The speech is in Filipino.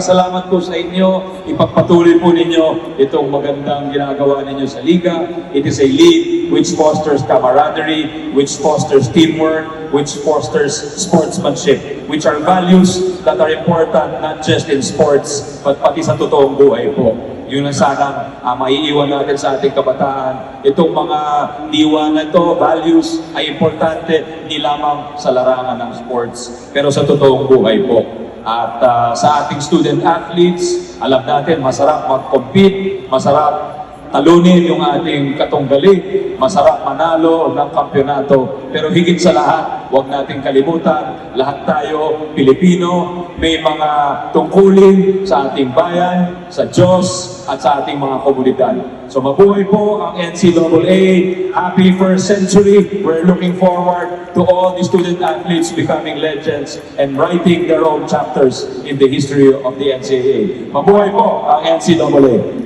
salamat po sa inyo. Ipagpatuloy po ninyo itong magandang ginagawa ninyo sa Liga. It is a league which fosters camaraderie, which fosters teamwork, which fosters sportsmanship, which are values that are important not just in sports, but pati sa totoong buhay po. Yun ang sanang maiiwan natin sa ating kabataan. Itong mga diwa na ito, values, ay importante hindi lamang sa larangan ng sports, pero sa totoong buhay po. At sa ating student athletes, alam natin masarap mag-compete, masarap talunin yung ating katunggali, masarap manalo ng kampyonato. Pero higit sa lahat, huwag nating kalimutan, lahat tayo Pilipino, may mga tungkulin sa ating bayan, sa Diyos, at sa ating mga komunidad. So mabuhay po ang NCAA. Happy first century. We're looking forward to all the student athletes becoming legends and writing their own chapters in the history of the NCAA. Mabuhay po ang NCAA.